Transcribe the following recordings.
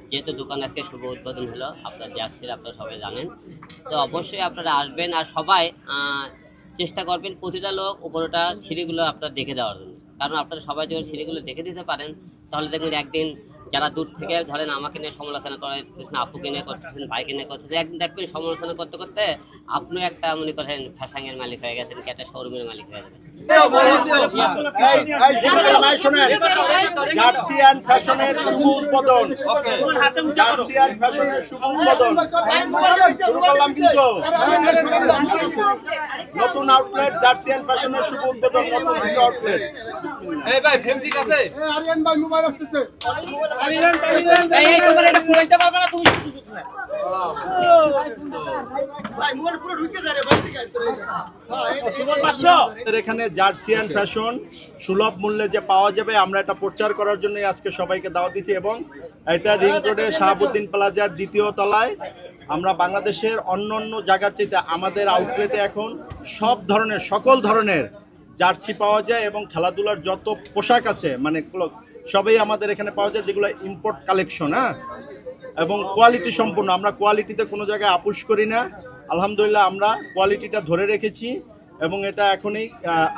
যেহেতু দোকান আজকে শুভ উদ্বোধন হলো, আপনার জার্সির আপনারা সবাই জানেন, তো অবশ্যই আপনারা আসবেন আর সবাই চেষ্টা করবেন প্রতিটা লোক উপরটা সিঁড়িগুলো আপনারা দেখে দেওয়ার জন্য। কারণ আপনারা সবাই যদি সিঁড়িগুলো দেখে দিতে পারেন তাহলে দেখবেন একদিন যারা দূর থেকে ধরেন আমাকে নিয়ে সমালোচনা করতেছেন, আপুকে নিয়ে করতেছেন, ভাইকে নিয়ে করতেছেন, একদিন দেখবেন সমালোচনা করতে করতে আপনিও একটা মনে করেন ফ্যাশনের মালিক হয়ে গেছেন, একটা শোরুমের মালিক হয়ে যাবেন। জার্সি এন্ড ফ্যাশনের শুভ উদ্বোধন, জার্সি এন্ড ফ্যাশনের শুভ উদ্বোধন শুরু করলাম কিন্তু নতুন আউটলেট, জার্সি এন্ড ফ্যাশনের শুভ উদ্বোধন, নতুন দুটো আউটলেট। এই ভাই ফেম ঠিক আছে? আরিয়ান ভাই মোবাইল আসতেছে। এই তোমার এটা পুরাইতে পারবে না তুমি শুধু না। ভাই মোবাইল পুরো ঢুকে যায় রে ভাই, ঠিক আছে তোমার পাচ্ছো? এখানে জার্সি এন্ড ফ্যাশন সুলভ মূল্যে যে পাওয়া যাবে, আমরা এটা প্রচার করার জন্য আজকে সবাইকে দাওয়াত দিয়েছি। এবং এটা রিং রোডে শাহাবুদ্দিন প্লাজার দ্বিতীয় তলায়। আমরা বাংলাদেশের অন্য জায়গার চাইতে আমাদের আউটলেটে এখন সব ধরনের সকল ধরনের জার্সি পাওয়া যায় এবং খেলাধুলার যত পোশাক আছে মানে সবই আমাদের এখানে পাওয়া যায়, যেগুলো ইম্পোর্ট কালেকশন। এবং কোয়ালিটি সম্পূর্ণ, আমরা কোয়ালিটিতে কোনো জায়গায় আপোষ করি না। আলহামদুলিল্লাহ আমরা কোয়ালিটিটা ধরে রেখেছি এবং এটা এখনই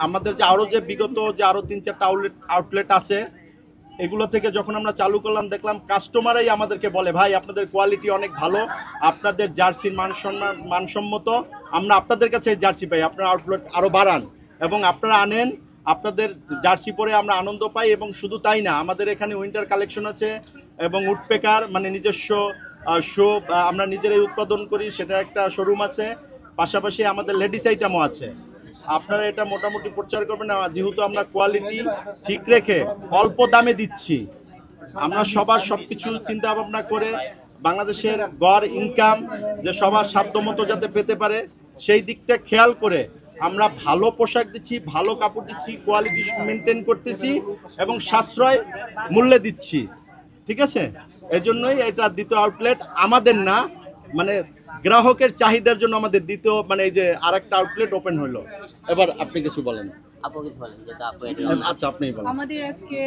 আমাদের যে আরও যে বিগত যে আরও 3-4টা আউটলেট আছে এগুলো থেকে যখন আমরা চালু করলাম দেখলাম কাস্টমারই আমাদেরকে বলে ভাই আপনাদের কোয়ালিটি অনেক ভালো, আপনাদের জার্সির মানসম্মত, আমরা আপনাদের কাছে জার্সি পাই, আপনার আউটলেট আরও বাড়ান এবং আপনারা আনেন, আপনাদের জার্সি পরে আমরা আনন্দ পাই। এবং শুধু তাই না, আমাদের এখানে উইন্টার কালেকশন আছে এবং উডপেকার মানে নিজস্ব শো আমরা নিজেরাই উৎপাদন করি, সেটা একটা শোরুম আছে। পাশাপাশি আমাদের লেডিস আইটেমও আছে। আপনারা এটা মোটামুটি প্রচার করবেন না, যেহেতু আমরা কোয়ালিটি ঠিক রেখে অল্প দামে দিচ্ছি। আমরা সবার সব কিছু চিন্তা ভাবনা করে বাংলাদেশের গড় ইনকাম যে সবার সাধ্যমতো যাতে পেতে পারে সেই দিকটা খেয়াল করে আমরা ভালো পোশাক দিচ্ছি, ভালো কাপড় দিচ্ছি, কোয়ালিটি মেনটেন করতেছি এবং সাশ্রয় মূল্যে দিচ্ছি। ঠিক আছে, এজন্যই এটা দ্বিতীয় আউটলেট আমাদের না, মানে গ্রাহকের চাহিদার জন্য আমাদের দ্বিতীয় মানে এই যে আরেকটা আউটলেট ওপেন হলো। এবার আপনি কিছু বলেন। আপু কিছু বলেন যেটা আপু আচ্ছা আপনিই বলেন। আমাদের আজকে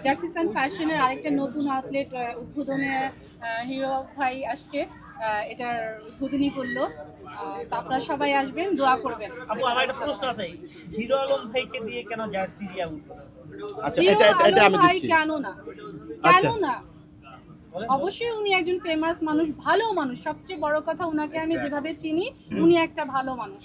জার্সি এন্ড ফ্যাশনের আরেকটা নতুন আউটলেট উদ্বোধনে হিরো ভাই আসছে, এটার উদ্বোধনী করলো। তো আপনারা সবাই আসবেন, দোয়া করবেন। আপু আমার একটা প্রশ্ন আছে, হিরো আলম ভাইকে দিয়ে কেন জার্সি দিয়া আচ্ছা এটা আমি দিচ্ছি। কেন না অবশ্যই উনি একজন ফেমাস মানুষ, ভালো মানুষ। সবচেয়ে বড় কথা উনাকে আমি যেভাবে চিনি উনি একটা ভালো মানুষ,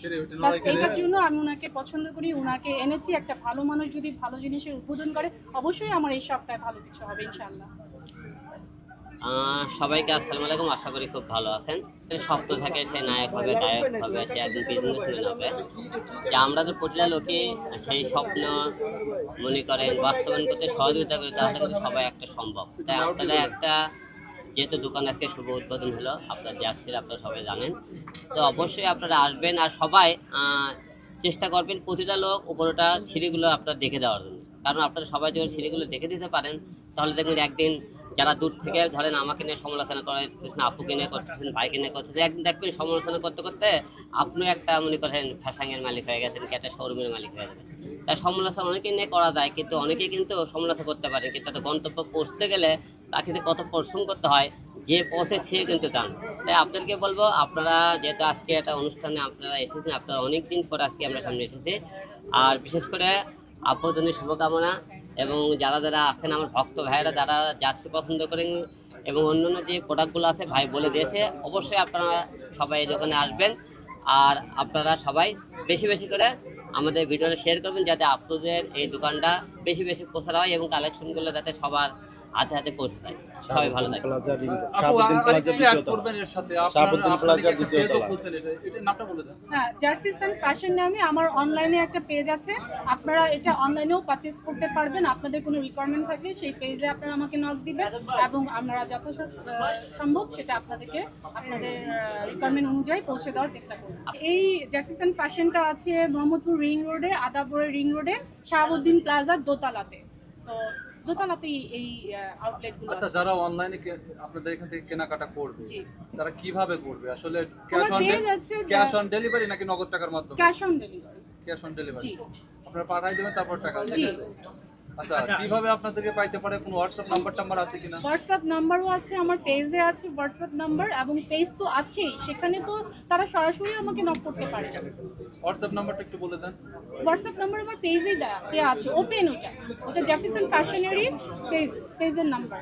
এটার জন্য আমি উনাকে পছন্দ করি, উনাকে এনেছি। একটা ভালো মানুষ যদি ভালো জিনিসের উদ্বোধন করে অবশ্যই আমার এই সপ্তাহে ভালো কিছু হবে ইনশাআল্লাহ। সবাইকে আসসালামু আলাইকুম, আশা করি খুব ভালো আছেন। স্বপ্ন থাকে সে নায়ক হবে, গায়ক হবে, সে একজন বিজনেসম্যান হবে, যে আমরা তো প্রতিটা লোকে সেই স্বপ্ন মনে করেন বাস্তবায়ন করতে সহযোগিতা করি, তাহলে কিন্তু সবাই একটা সম্ভব। তাই আপনারা একটা যেহেতু দোকান আজকে শুভ উদ্বোধন হলো, আপনার জার্সির আপনারা সবাই জানেন, তো অবশ্যই আপনারা আসবেন আর সবাই চেষ্টা করবেন প্রতিটা লোক উপরটা সিঁড়িগুলো আপনারা দেখে দেওয়ার জন্য। কারণ আপনারা সবাই যখন সিঁড়িগুলো দেখে দিতে পারেন তাহলে দেখবেন একদিন যারা দূর থেকে ধরেন আমাকে নিয়ে সমালোচনা করতেছেন, আপুকে নিয়ে করতেছেন, ভাইকে নিয়ে করতেছেন, একদিন দেখবেন সমালোচনা করতে করতে আপনিও একটা মনে করেন ফ্যাশনের মালিক হয়ে গেছেন, একটা শোরুমের মালিক হয়ে যাবেন। তাই সমালোচনা অনেকেই নিয়ে করা যায়, কিন্তু অনেকেই কিন্তু সমালোচনা করতে পারে, কিন্তু একটা গন্তব্য পৌঁছতে গেলে তাকে কত পরিশ্রম করতে হয়, যে পৌঁছে সে কিন্তু চান। তাই আপনাদেরকে বলবো, আপনারা যেহেতু আজকে একটা অনুষ্ঠানে আপনারা এসেছেন, আপনারা অনেকদিন পর আজকে আমরা সামনে এসেছি, আর বিশেষ করে আপুর জন্য শুভকামনা। এবং যারা যারা আছেন আমার ভক্ত ভাইয়েরা যারা জার্সি পছন্দ করেন এবং অন্যান্য যে প্রোডাক্টগুলো আছে ভাই বলে দিয়েছে, অবশ্যই আপনারা সবাই এই দোকানে আসবেন। আর আপনারা সবাই বেশি বেশি করে আমাদের ভিডিওটা শেয়ার করবেন, যাতে আপনাদের এই দোকানটা বেশি বেশি প্রচার হয় এবং কালেকশনগুলো যাতে সবার হাতে হাতে পৌঁছে যায়। সবাই ভালো থাকবেন। জার্সি এন্ড ফ্যাশন নামে আমার অনলাইনে একটা পেজ আছে, আপনারা এটা অনলাইনেও পারচেজ করতে পারবেন। আপনাদের কোনো রিকোয়ারমেন্ট থাকলে সেই পেজে আপনারা আমাকে নক দিবেন এবং আমরা যথাসম্ভব সেটা আপনাদেরকে আপনাদের রিকোয়ারমেন্ট অনুযায়ী পৌঁছে দেওয়ার চেষ্টা করব। এই জার্সি এন্ড ফ্যাশনটা আছে মোহাম্মদপুর রিং রোডে, আদাবরের রিং রোডে, শাহাবুদ্দিন প্লাজার দোতলাতে। তো দোতলাতেই এই আউটলেটগুলো। আচ্ছা, যারা অনলাইনে আপনাদের এখান থেকে কেনাকাটা করবে তারা কিভাবে করবে? আসলে ক্যাশ অন ডেলিভারি নাকি নগদ টাকার মাধ্যমে? Cash on delivery. Cash on delivery আপনারা পাঠাই দেবেন, তারপর টাকা। আচ্ছা, কিভাবে আপনাদেরকে পাইতে পারে? কোনো হোয়াটসঅ্যাপ নাম্বার আছে কিনা? হোয়াটসঅ্যাপ নাম্বারও আছে, আমার পেজে আছে হোয়াটসঅ্যাপ নাম্বার, এবং পেজ তো আছেই, সেখানে তো তারা সরাসরি আমাকে নক করতে পারে। হোয়াটসঅ্যাপ নাম্বারটা একটু বলে দেন। হোয়াটসঅ্যাপ নাম্বার আমার পেজেই দেওয়া আছে, ওপেন, ওটা জার্সিস অ্যান্ড ফ্যাশনেরই পেজের নাম্বার।